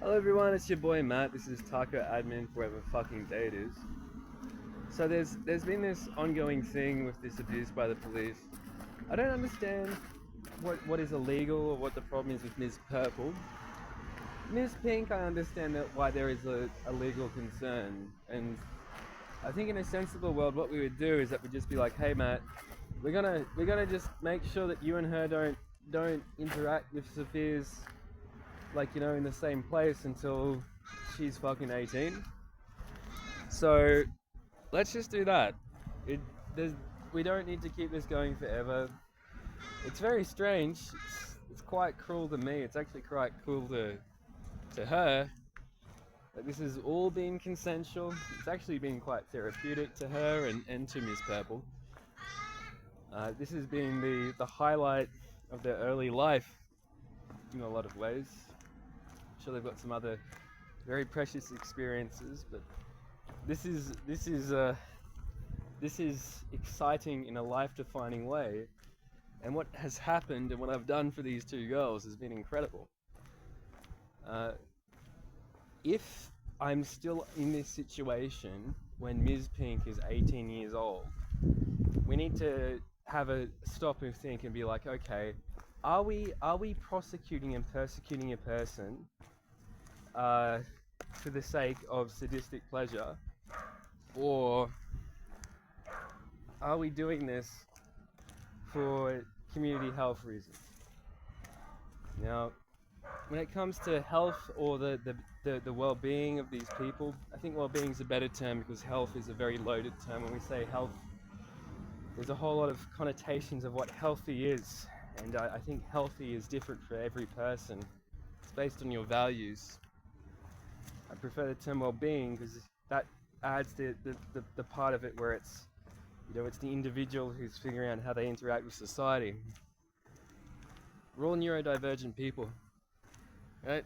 Hello everyone, it's your boy Matt. This is Tac0 admin for whatever fucking day it is. So there's been this ongoing thing with this abuse by the police. I don't understand what is illegal or what the problem is with Ms. Purple. Ms. Pink, I understand that why there is a legal concern, and I think in a sensible world what we would do is that we'd just be like, hey Matt, we're gonna just make sure that you and her don't interact with Sophia's, like, you know, in the same place until she's fucking 18. So let's just do that. It there's We don't need to keep this going forever. It's very strange. It's quite cruel to me. It's actually quite cool to her. That this has all been consensual. It's actually been quite therapeutic to her and to Miss Purple. This has been the highlight of their early life in a lot of ways. I'm sure they've got some other very precious experiences, but this is exciting in a life-defining way. And what has happened and what I've done for these two girls has been incredible. If I'm still in this situation when Ms. Pink is 18 years old, we need to have a stop and think and be like, okay, are we prosecuting and persecuting a person for the sake of sadistic pleasure, or are we doing this for community health reasons? Now, when it comes to health or the well-being of these people, I think well-being is a better term because health is a very loaded term. When we say health, there's a whole lot of connotations of what healthy is, and I think healthy is different for every person. It's based on your values. I prefer the term well-being because that adds the part of it where it's, you know, it's the individual who's figuring out how they interact with society. We're all neurodivergent people, right?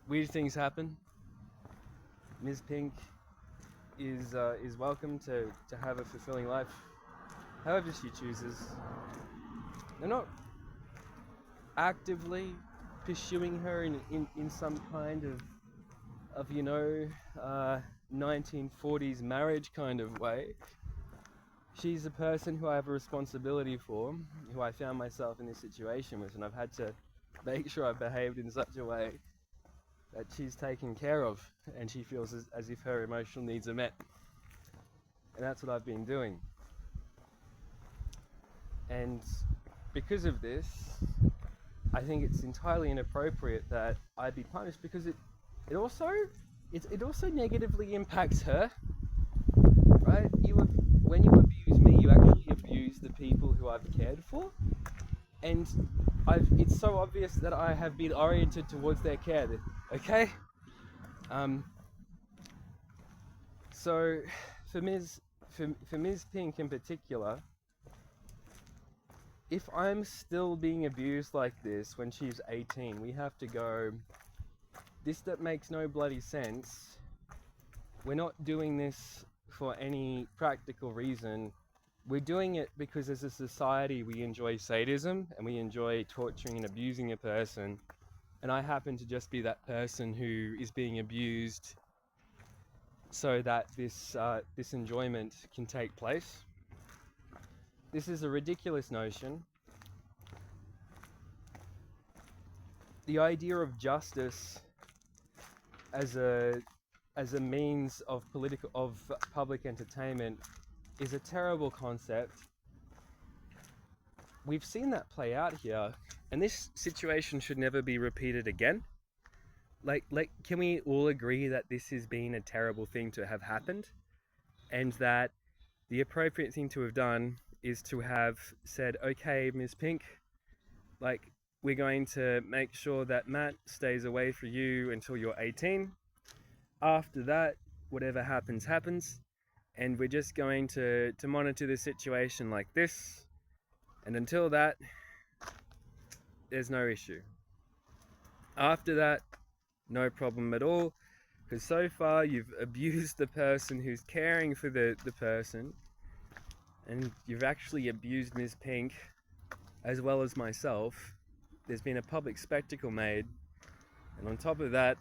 Weird things happen. Ms. Pink is welcome to have a fulfilling life, however she chooses. They're not actively pursuing her in some kind of 1940s marriage kind of way. She's a person who I have a responsibility for, who I found myself in this situation with, and I've had to make sure I've behaved in such a way that she's taken care of and she feels as if her emotional needs are met. And that's what I've been doing. And because of this, I think it's entirely inappropriate that I be punished, because it also negatively impacts her, right? When you abuse me, you actually abuse the people who I've cared for, and it's so obvious that I have been oriented towards their care, okay? So for Ms. Pink in particular, if I'm still being abused like this when she's 18, we have to go, that makes no bloody sense. We're not doing this for any practical reason. We're doing it because as a society we enjoy sadism and we enjoy torturing and abusing a person, and I happen to just be that person who is being abused so that this enjoyment can take place. This is a ridiculous notion. The idea of justice as a means of public entertainment is a terrible concept. We've seen that play out here, and this situation should never be repeated again. Like, can we all agree that this has been a terrible thing to have happened, and that the appropriate thing to have done is to have said, okay, Ms. Pink, like, we're going to make sure that Matt stays away from you until you're 18. After that, whatever happens, happens. And we're just going to monitor the situation like this. And until that, there's no issue. After that, no problem at all. Because so far, you've abused the person who's caring for the person. And you've actually abused Ms. Pink, as well as myself. There's been a public spectacle made. And on top of that,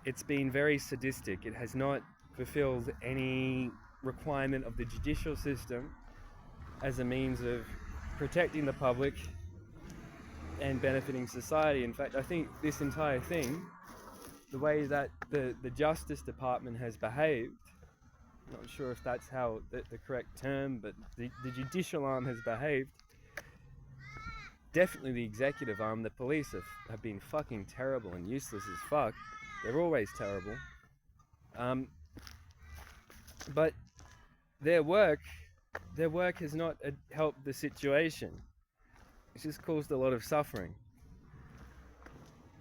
it's been very sadistic. It has not fulfilled any requirement of the judicial system as a means of protecting the public and benefiting society. In fact, I think this entire thing, the way that the Justice Department has behaved, not sure if that's how the correct term, but the judicial arm has behaved, definitely the executive arm, the police have been fucking terrible and useless as fuck. They're always terrible. But their work has not helped the situation. It's just caused a lot of suffering.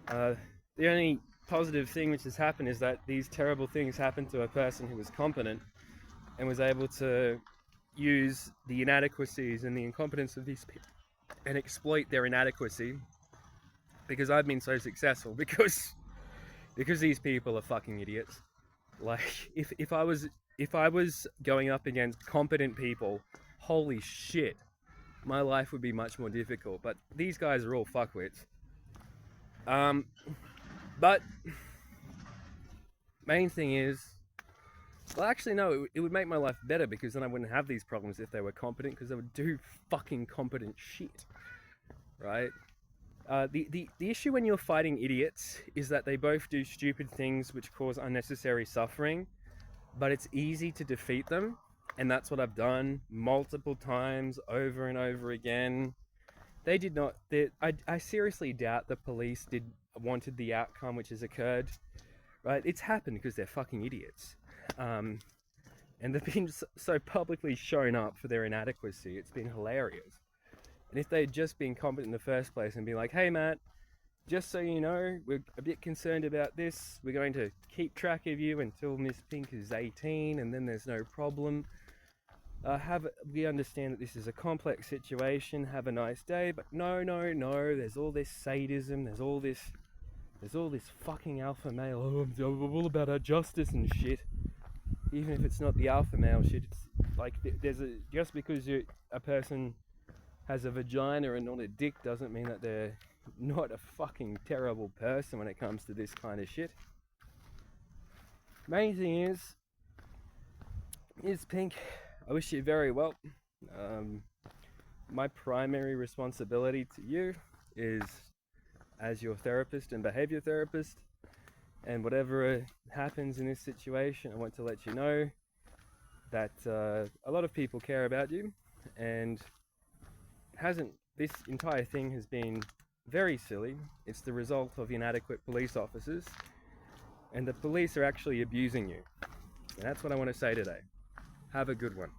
The only positive thing which has happened is that these terrible things happened to a person who was competent and was able to use the inadequacies and the incompetence of these people and exploit their inadequacy, because I've been so successful because these people are fucking idiots. Like, if I was going up against competent people, holy shit, my life would be much more difficult. But these guys are all fuckwits. But main thing is, well, actually no, it would make my life better, because then I wouldn't have these problems if they were competent, because they would do fucking competent shit, right? The issue when you're fighting idiots is that they both do stupid things which cause unnecessary suffering, but it's easy to defeat them, and that's what I've done multiple times, over and over again. They did not. I seriously doubt the police wanted the outcome which has occurred, right? It's happened because they're fucking idiots, and they've been so publicly shown up for their inadequacy. It's been hilarious. And if they'd just been competent in the first place and been like, hey Matt, just so you know, we're a bit concerned about this. We're going to keep track of you until Miss Pink is 18, and then there's no problem. We understand that this is a complex situation. Have a nice day. But no. There's all this sadism. There's all this fucking alpha male. Oh, I'm all about our justice and shit. Even if it's not the alpha male shit, it's like just because a person has a vagina and not a dick doesn't mean that they're not a fucking terrible person when it comes to this kind of shit. Main thing is Pink, I wish you very well. My primary responsibility to you is as your therapist and behavior therapist, and whatever happens in this situation, I want to let you know that a lot of people care about you, and this entire thing has been very silly. It's the result of inadequate police officers, and the police are actually abusing you. And that's what I want to say today. Have a good one.